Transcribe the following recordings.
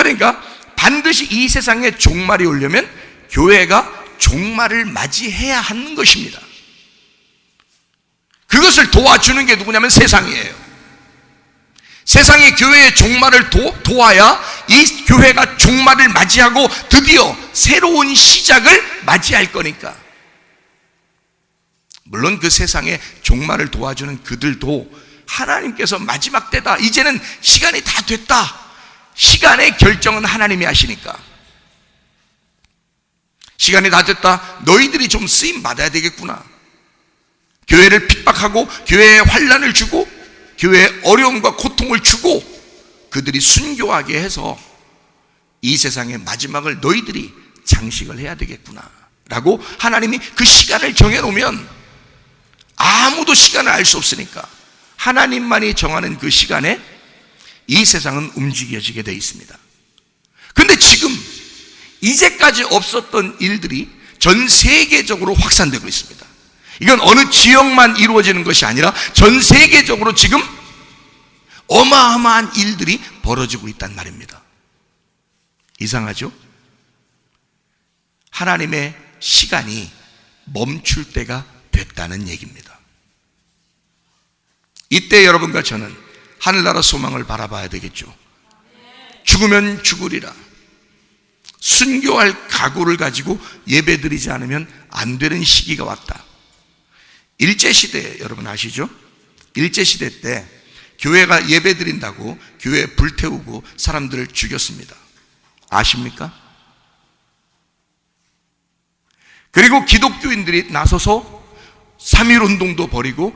그러니까 반드시 이 세상에 종말이 오려면 교회가 종말을 맞이해야 하는 것입니다. 그것을 도와주는 게 누구냐면 세상이에요. 세상이 교회의 종말을 도와야 이 교회가 종말을 맞이하고 드디어 새로운 시작을 맞이할 거니까. 물론 그 세상의 종말을 도와주는 그들도 하나님께서 마지막 때다, 이제는 시간이 다 됐다, 시간의 결정은 하나님이 하시니까 시간이 다 됐다, 너희들이 좀 쓰임 받아야 되겠구나, 교회를 핍박하고 교회에 환난을 주고 교회에 어려움과 고통을 주고 그들이 순교하게 해서 이 세상의 마지막을 너희들이 장식을 해야 되겠구나 라고 하나님이 그 시간을 정해놓으면 아무도 시간을 알 수 없으니까 하나님만이 정하는 그 시간에 이 세상은 움직여지게 되어 있습니다. 그런데 지금 이제까지 없었던 일들이 전 세계적으로 확산되고 있습니다. 이건 어느 지역만 이루어지는 것이 아니라 전 세계적으로 지금 어마어마한 일들이 벌어지고 있단 말입니다. 이상하죠? 하나님의 시간이 멈출 때가 됐다는 얘기입니다. 이때 여러분과 저는 하늘나라 소망을 바라봐야 되겠죠. 죽으면 죽으리라, 순교할 각오를 가지고 예배드리지 않으면 안 되는 시기가 왔다. 일제시대 여러분 아시죠? 일제시대 때 교회가 예배드린다고 교회 불태우고 사람들을 죽였습니다. 아십니까? 그리고 기독교인들이 나서서 3.1운동도 벌이고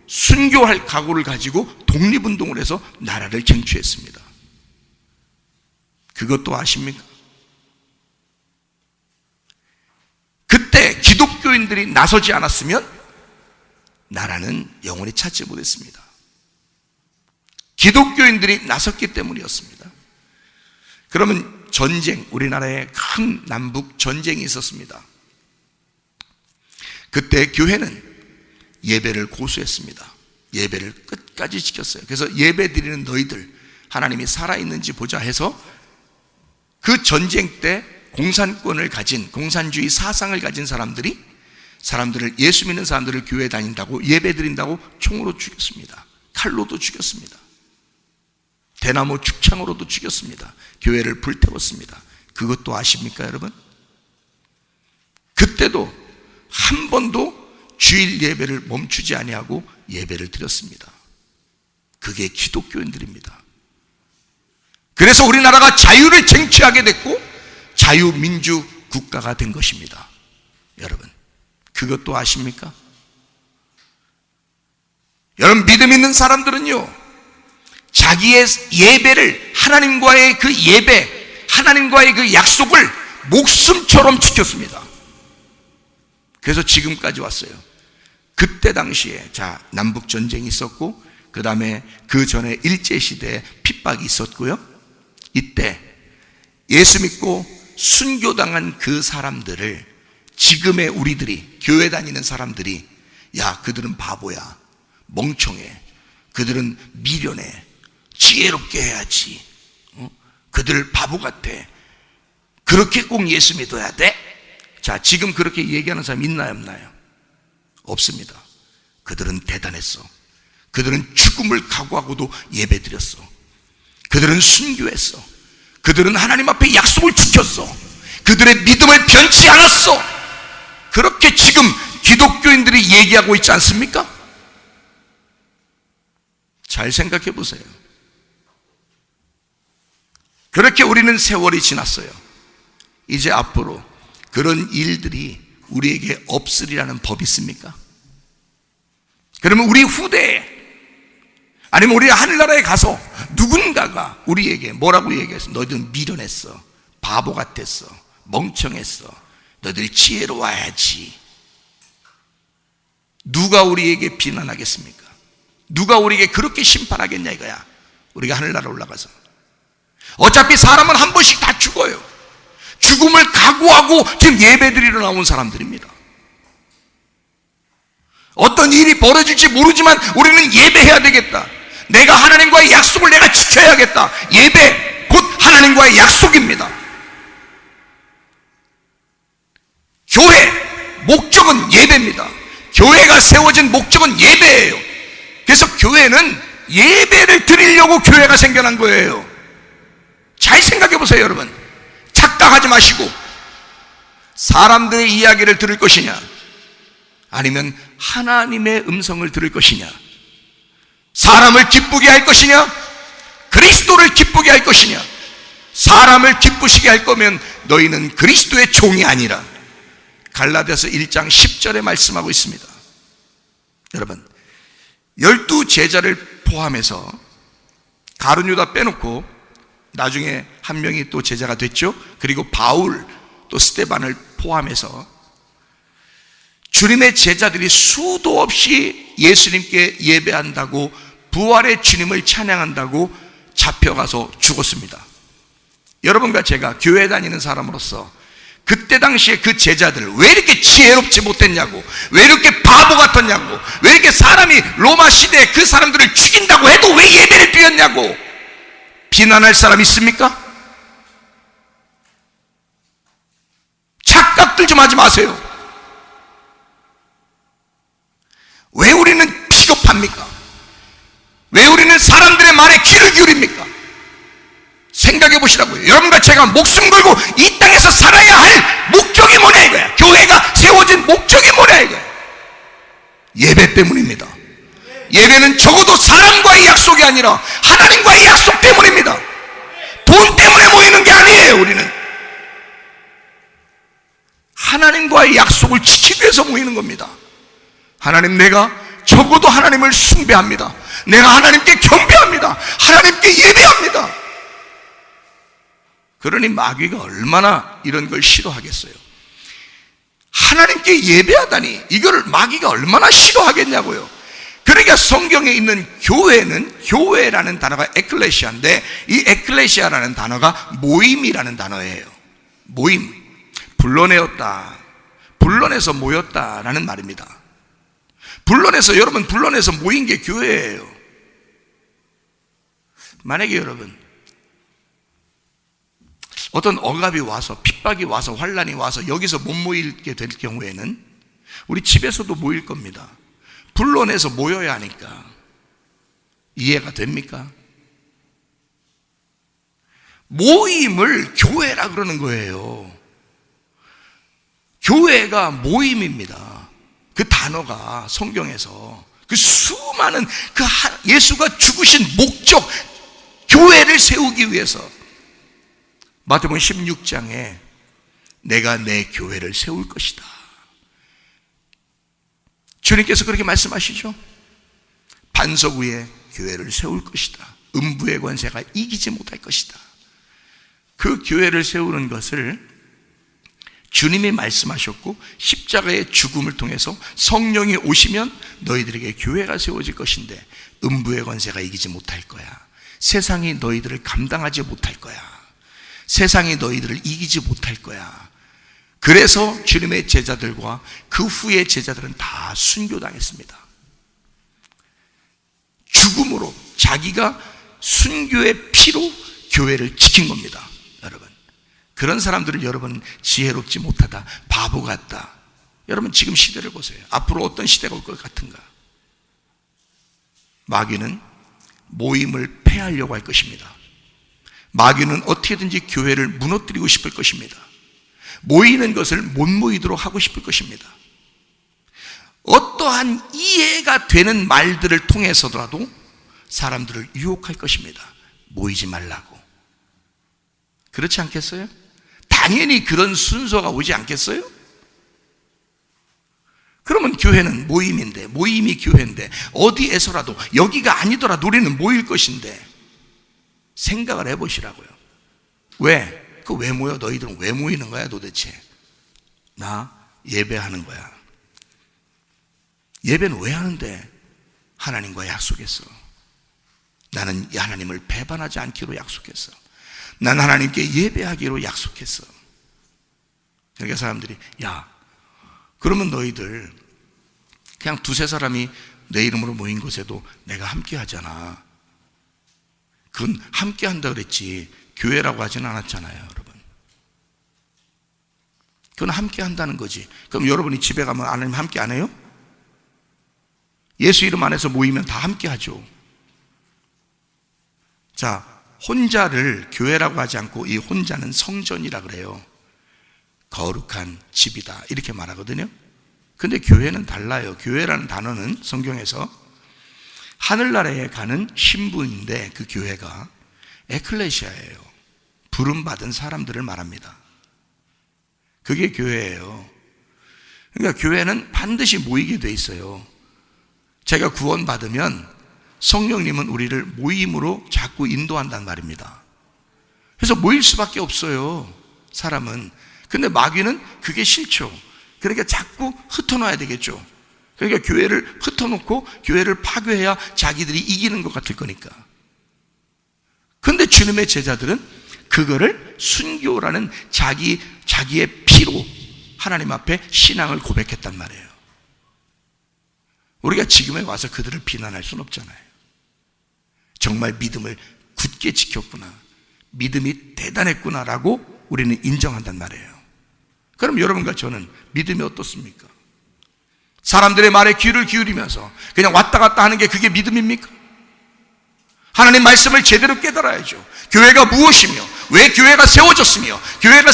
순교할 각오를 가지고 독립운동을 해서 나라를 쟁취했습니다. 그것도 아십니까? 그때 기독교인들이 나서지 않았으면 나라는 영원히 찾지 못했습니다. 기독교인들이 나섰기 때문이었습니다. 그러면 전쟁, 우리나라에 큰 남북 전쟁이 있었습니다. 그때 교회는 예배를 고수했습니다. 예배를 끝까지 지켰어요. 그래서 예배 드리는 너희들 하나님이 살아있는지 보자 해서 그 전쟁 때 공산권을 가진, 공산주의 사상을 가진 사람들을, 예수 믿는 사람들을 교회 다닌다고, 예배 드린다고 총으로 죽였습니다. 칼로도 죽였습니다. 대나무 죽창으로도 죽였습니다. 교회를 불태웠습니다. 그것도 아십니까 여러분? 그때도 한 번도 주일 예배를 멈추지 아니하고 예배를 드렸습니다. 그게 기독교인들입니다. 그래서 우리나라가 자유를 쟁취하게 됐고 자유민주 국가가 된 것입니다. 여러분, 그것도 아십니까? 여러분, 믿음 있는 사람들은요, 자기의 예배를, 하나님과의 그 예배, 하나님과의 그 약속을 목숨처럼 지켰습니다. 그래서 지금까지 왔어요. 그때 당시에 남북전쟁이 있었고, 그 다음에 그 전에 일제시대에 핍박이 있었고요. 이때 예수 믿고 순교당한 그 사람들을 지금의 우리들이, 교회 다니는 사람들이, 야, 그들은 바보야, 멍청해, 그들은 미련해, 지혜롭게 해야지, 그들 바보 같아, 그렇게 꼭 예수 믿어야 돼? 자, 지금 그렇게 얘기하는 사람 있나요, 없나요? 없습니다. 그들은 대단했어. 그들은 죽음을 각오하고도 예배드렸어. 그들은 순교했어. 그들은 하나님 앞에 약속을 지켰어. 그들의 믿음을 변치 않았어. 그렇게 지금 기독교인들이 얘기하고 있지 않습니까? 잘 생각해 보세요. 그렇게 우리는 세월이 지났어요. 이제 앞으로 그런 일들이 우리에게 없으리라는 법이 있습니까? 그러면 우리 후대에, 아니면 우리 하늘나라에 가서 누군가가 우리에게 뭐라고 얘기했어? 너희들은 미련했어, 바보 같았어, 멍청했어, 너희들 지혜로워야지. 누가 우리에게 비난하겠습니까? 누가 우리에게 그렇게 심판하겠냐 이거야. 우리가 하늘나라 올라가서 어차피 사람은 한 번씩 다 죽어요. 죽음을 각오하고 지금 예배드리러 나온 사람들입니다. 어떤 일이 벌어질지 모르지만 우리는 예배해야 되겠다. 내가 하나님과의 약속을 내가 지켜야겠다. 예배, 곧 하나님 하나님과의 약속입니다. 교회 목적은 예배입니다. 교회가 세워진 목적은 예배예요. 그래서 교회는 예배를 드리려고 교회가 생겨난 거예요. 잘 생각해 보세요, 여러분. 착각하지 마시고 사람들의 이야기를 들을 것이냐, 아니면 하나님의 음성을 들을 것이냐, 사람을 기쁘게 할 것이냐, 그리스도를 기쁘게 할 것이냐. 사람을 기쁘시게 할 거면 너희는 그리스도의 종이 아니라, 갈라디아서 1장 10절에 말씀하고 있습니다. 여러분, 12제자를 포함해서 가룟 유다 빼놓고 나중에 한 명이 또 제자가 됐죠. 그리고 바울 또 스데반을 포함해서 주님의 제자들이 수도 없이 예수님께 예배한다고, 부활의 주님을 찬양한다고 잡혀가서 죽었습니다. 여러분과 제가 교회 다니는 사람으로서 그때 당시에 그 제자들 왜 이렇게 지혜롭지 못했냐고, 왜 이렇게 바보 같았냐고, 왜 이렇게 사람이 로마 시대에 그 사람들을 죽인다고 해도 왜 예배를 드렸냐고 비난할 사람 있습니까? 착각들 좀 하지 마세요. 왜 우리는 비겁합니까? 왜 우리는 사람들의 말에 귀를 기울입니까? 생각해 보시라고요. 여러분과 제가 목숨 걸고 이 땅에서 살아야 할 목적이 뭐냐 이거야. 교회가 세워진 목적이 뭐냐 이거야. 예배 때문입니다. 예배는 적어도 사람과의 약속이 아니라 하나님과의 약속 때문입니다. 돈 때문에 모이는 게 아니에요. 우리는 하나님과의 약속을 지키기 위해서 모이는 겁니다. 하나님, 내가 적어도 하나님을 숭배합니다. 내가 하나님께 경배합니다. 하나님께 예배합니다. 그러니 마귀가 얼마나 이런 걸 싫어하겠어요. 하나님께 예배하다니 이걸 마귀가 얼마나 싫어하겠냐고요. 그러니까 성경에 있는 교회는, 교회라는 단어가 에클레시아인데, 이 에클레시아라는 단어가 모임이라는 단어예요. 모임, 불러내었다, 불러내서 모였다라는 말입니다. 불러내서, 여러분 불러내서 모인 게 교회예요. 만약에 여러분 어떤 억압이 와서, 핍박이 와서, 환란이 와서 여기서 못 모이게 될 경우에는 우리 집에서도 모일 겁니다. 불러내서 모여야 하니까. 이해가 됩니까? 모임을 교회라 그러는 거예요. 교회가 모임입니다. 그 단어가 성경에서 그 수많은 그 예수가 죽으신 목적, 교회를 세우기 위해서 마태복음 16장에 내가 내 교회를 세울 것이다. 주님께서 그렇게 말씀하시죠. 반석 위에 교회를 세울 것이다. 음부의 권세가 이기지 못할 것이다. 그 교회를 세우는 것을 주님이 말씀하셨고, 십자가의 죽음을 통해서 성령이 오시면 너희들에게 교회가 세워질 것인데 음부의 권세가 이기지 못할 거야. 세상이 너희들을 감당하지 못할 거야. 세상이 너희들을 이기지 못할 거야. 그래서 주님의 제자들과 그 후의 제자들은 다 순교당했습니다. 죽음으로, 자기가 순교의 피로 교회를 지킨 겁니다. 여러분, 그런 사람들을 여러분 지혜롭지 못하다, 바보 같다. 여러분 지금 시대를 보세요. 앞으로 어떤 시대가 올 것 같은가? 마귀는 모임을 폐하려고 할 것입니다. 마귀는 어떻게든지 교회를 무너뜨리고 싶을 것입니다. 모이는 것을 못 모이도록 하고 싶을 것입니다. 어떠한 이해가 되는 말들을 통해서라도 사람들을 유혹할 것입니다. 모이지 말라고. 그렇지 않겠어요? 당연히 그런 순서가 오지 않겠어요? 그러면 교회는 모임인데, 모임이 교회인데, 어디에서라도, 여기가 아니더라도 우리는 모일 것인데, 생각을 해보시라고요. 왜? 왜 모여? 너희들은 왜 모이는 거야 도대체? 나 예배하는 거야. 예배는 왜 하는데? 하나님과 약속했어. 나는 하나님을 배반하지 않기로 약속했어. 난 하나님께 예배하기로 약속했어. 그러니까 사람들이, 야, 그러면 너희들 그냥 두세 사람이 내 이름으로 모인 곳에도 내가 함께 하잖아. 그건 함께 한다 그랬지 교회라고 하지는 않았잖아요, 여러분. 그건 함께 한다는 거지. 그럼 여러분이 집에 가면 하나님 함께 안 해요? 예수 이름 안에서 모이면 다 함께 하죠. 자, 혼자를 교회라고 하지 않고 이 혼자는 성전이라 그래요. 거룩한 집이다 이렇게 말하거든요. 근데 교회는 달라요. 교회라는 단어는 성경에서 하늘나라에 가는 신분인데 그 교회가 에클레시아예요. 부름받은 사람들을 말합니다. 그게 교회예요. 그러니까 교회는 반드시 모이게 돼 있어요. 제가 구원받으면 성령님은 우리를 모임으로 자꾸 인도한단 말입니다. 그래서 모일 수밖에 없어요, 사람은. 근데 마귀는 그게 싫죠. 그러니까 자꾸 흩어놔야 되겠죠. 그러니까 교회를 흩어놓고 교회를 파괴해야 자기들이 이기는 것 같을 거니까. 근데 주님의 제자들은 그거를 순교라는 자기의 피로 하나님 앞에 신앙을 고백했단 말이에요. 우리가 지금에 와서 그들을 비난할 수는 없잖아요. 정말 믿음을 굳게 지켰구나, 믿음이 대단했구나라고 우리는 인정한단 말이에요. 그럼 여러분과 저는 믿음이 어떻습니까? 사람들의 말에 귀를 기울이면서 그냥 왔다 갔다 하는 게 그게 믿음입니까? 하나님 말씀을 제대로 깨달아야죠. 교회가 무엇이며 왜 교회가 세워졌으며 교회를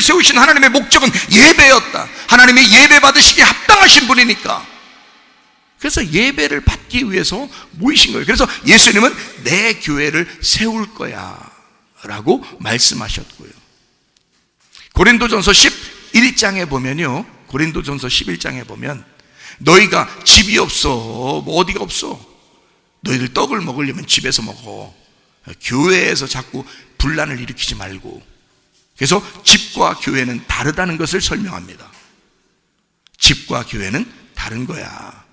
세우신 하나님의 목적은 예배였다. 하나님의 예배 받으시기에 합당하신 분이니까. 그래서 예배를 받기 위해서 모이신 거예요. 그래서 예수님은 내 교회를 세울 거야 라고 말씀하셨고요. 고린도전서 11장에 보면요, 고린도전서 11장에 보면 너희가 집이 없어, 뭐 어디가 없어, 너희들 떡을 먹으려면 집에서 먹어, 교회에서 자꾸 분란을 일으키지 말고. 그래서 집과 교회는 다르다는 것을 설명합니다. 집과 교회는 다른 거야.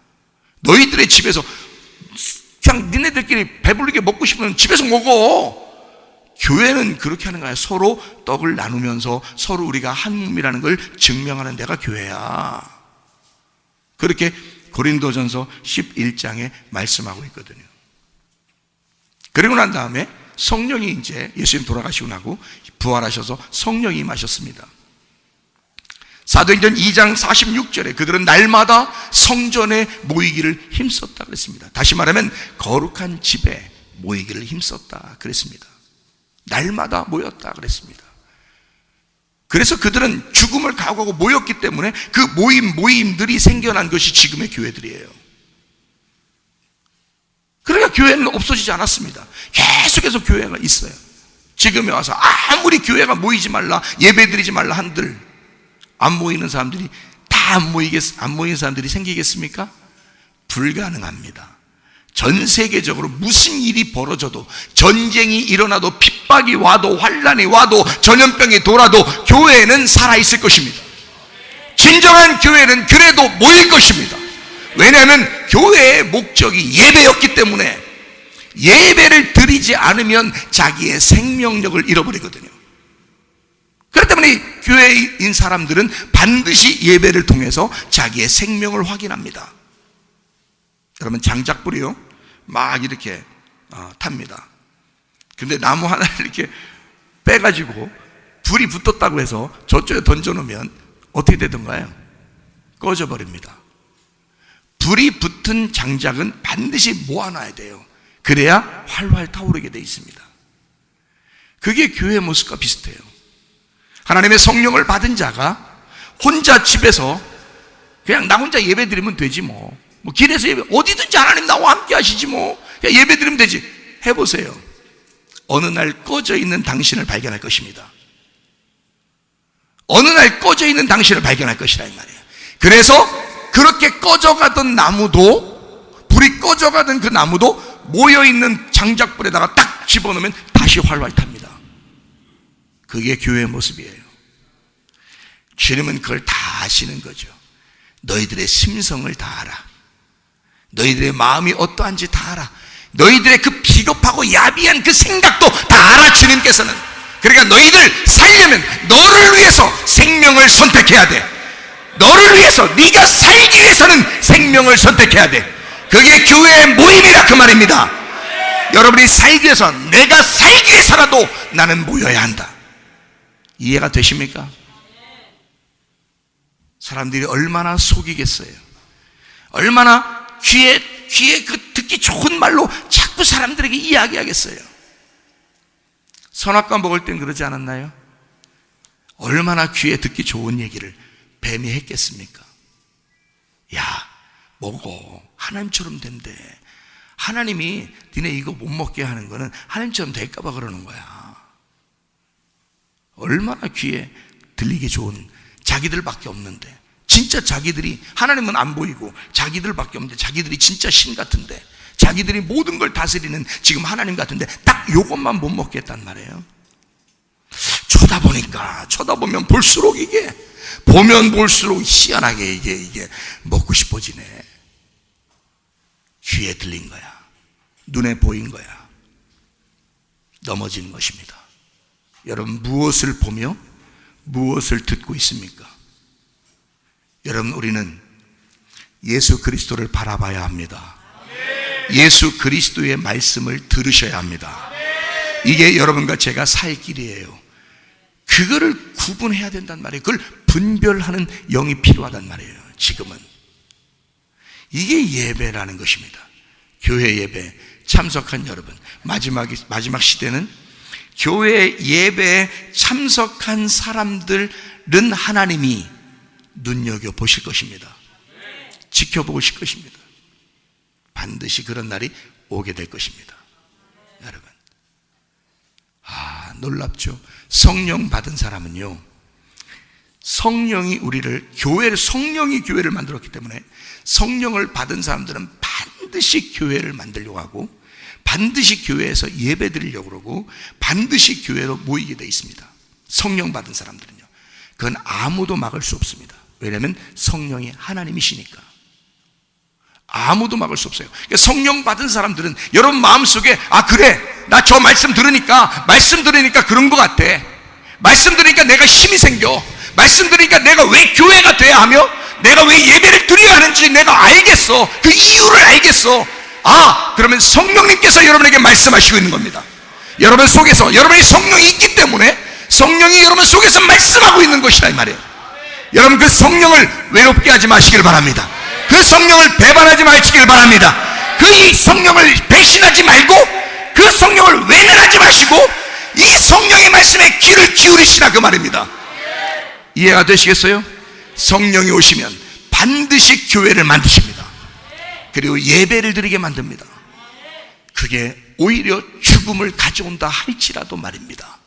너희들의 집에서 그냥 니네들끼리 배부르게 먹고 싶으면 집에서 먹어. 교회는 그렇게 하는 거야. 서로 떡을 나누면서 서로 우리가 한 몸이라는 걸 증명하는 데가 교회야. 그렇게 고린도전서 11장에 말씀하고 있거든요. 그리고 난 다음에 성령이 이제 예수님 돌아가시고 나고 부활하셔서 성령이 임하셨습니다. 사도행전 2장 46절에 그들은 날마다 성전에 모이기를 힘썼다 그랬습니다. 다시 말하면 거룩한 집에 모이기를 힘썼다 그랬습니다. 날마다 모였다 그랬습니다. 그래서 그들은 죽음을 각오하고 모였기 때문에 그 모임들이 생겨난 것이 지금의 교회들이에요. 그러니까 교회는 없어지지 않았습니다. 계속해서 교회가 있어요. 지금에 와서 아무리 교회가 모이지 말라, 예배드리지 말라 한들 안 모이는 사람들이 다 안 모이는 사람들이 생기겠습니까? 불가능합니다. 전 세계적으로 무슨 일이 벌어져도, 전쟁이 일어나도, 핍박이 와도, 환란이 와도, 전염병이 돌아도 교회는 살아있을 것입니다. 진정한 교회는 그래도 모일 것입니다. 왜냐하면 교회의 목적이 예배였기 때문에 예배를 드리지 않으면 자기의 생명력을 잃어버리거든요. 그렇기 때문에 교회인 사람들은 반드시 예배를 통해서 자기의 생명을 확인합니다. 여러분, 장작불이요 막 이렇게 탑니다. 근데 나무 하나를 이렇게 빼가지고 불이 붙었다고 해서 저쪽에 던져놓으면 어떻게 되던가요? 꺼져버립니다. 불이 붙은 장작은 반드시 모아놔야 돼요. 그래야 활활 타오르게 돼 있습니다. 그게 교회의 모습과 비슷해요. 하나님의 성령을 받은 자가 혼자 집에서 그냥 나 혼자 예배 드리면 되지 뭐 길에서 예배, 어디든지 하나님 나와 함께 하시지 뭐 그냥 예배 드리면 되지. 해보세요. 어느 날 꺼져 있는 당신을 발견할 것입니다. 어느 날 꺼져 있는 당신을 발견할 것이라 이 말이에요. 그래서 그렇게 꺼져가던 나무도, 불이 꺼져가던 그 나무도 모여있는 장작불에다가 딱 집어넣으면 다시 활활 탑니다. 그게 교회의 모습이에요. 주님은 그걸 다 아시는 거죠. 너희들의 심성을 다 알아. 너희들의 마음이 어떠한지 다 알아. 너희들의 그 비겁하고 야비한 그 생각도 다 알아, 주님께서는. 그러니까 너희들 살려면 너를 위해서 생명을 선택해야 돼. 너를 위해서, 네가 살기 위해서는 생명을 선택해야 돼. 그게 교회의 모임이라 그 말입니다. 여러분이 살기 위해서, 내가 살기 위해서라도 나는 모여야 한다. 이해가 되십니까? 사람들이 얼마나 속이겠어요. 얼마나 귀에 그 듣기 좋은 말로 자꾸 사람들에게 이야기하겠어요. 선악과 먹을 땐 그러지 않았나요? 얼마나 귀에 듣기 좋은 얘기를 뱀이 했겠습니까? 야, 먹어. 하나님처럼 된대. 하나님이 니네 이거 못 먹게 하는 거는 하나님처럼 될까 봐 그러는 거야. 얼마나 귀에 들리기 좋은, 자기들밖에 없는데, 진짜 자기들이, 하나님은 안 보이고 자기들밖에 없는데, 자기들이 진짜 신 같은데, 자기들이 모든 걸 다스리는 지금 하나님 같은데 딱 요것만 못 먹겠단 말이에요. 쳐다보면 볼수록 이게, 보면 볼수록 희한하게 이게 먹고 싶어지네. 귀에 들린 거야. 눈에 보인 거야. 넘어지는 것입니다. 여러분, 무엇을 보며 무엇을 듣고 있습니까? 여러분, 우리는 예수 그리스도를 바라봐야 합니다. 예수 그리스도의 말씀을 들으셔야 합니다. 이게 여러분과 제가 살 길이에요. 그거를 구분해야 된단 말이에요. 그걸 분별하는 영이 필요하단 말이에요. 지금은 이게 예배라는 것입니다. 교회 예배 참석한 여러분, 마지막 시대는 교회 예배에 참석한 사람들은 하나님이 눈여겨보실 것입니다. 지켜보실 것입니다. 반드시 그런 날이 오게 될 것입니다. 여러분, 놀랍죠? 성령 받은 사람은요, 성령이 성령이 교회를 만들었기 때문에 성령을 받은 사람들은 반드시 교회를 만들려고 하고, 반드시 교회에서 예배 드리려고 그러고, 반드시 교회로 모이게 되어 있습니다. 성령 받은 사람들은요, 그건 아무도 막을 수 없습니다. 왜냐하면 성령이 하나님이시니까 아무도 막을 수 없어요. 그러니까 성령 받은 사람들은 여러분 마음속에, 그래, 나 저 말씀 들으니까 그런 것 같아. 말씀 들으니까 내가 힘이 생겨. 말씀 들으니까 내가 왜 교회가 돼야 하며, 내가 왜 예배를 드려야 하는지 내가 알겠어. 그 이유를 알겠어. 그러면 성령님께서 여러분에게 말씀하시고 있는 겁니다. 여러분 속에서, 여러분이 성령이 있기 때문에 성령이 여러분 속에서 말씀하고 있는 것이라 이 말이에요. 여러분, 그 성령을 외롭게 하지 마시길 바랍니다. 그 성령을 배반하지 마시길 바랍니다. 그 성령을 배신하지 말고, 그 성령을 외면하지 마시고, 이 성령의 말씀에 귀를 기울이시라, 그 말입니다. 이해가 되시겠어요? 성령이 오시면 반드시 교회를 만드십니다. 그리고 예배를 드리게 만듭니다. 그게 오히려 죽음을 가져온다 할지라도 말입니다.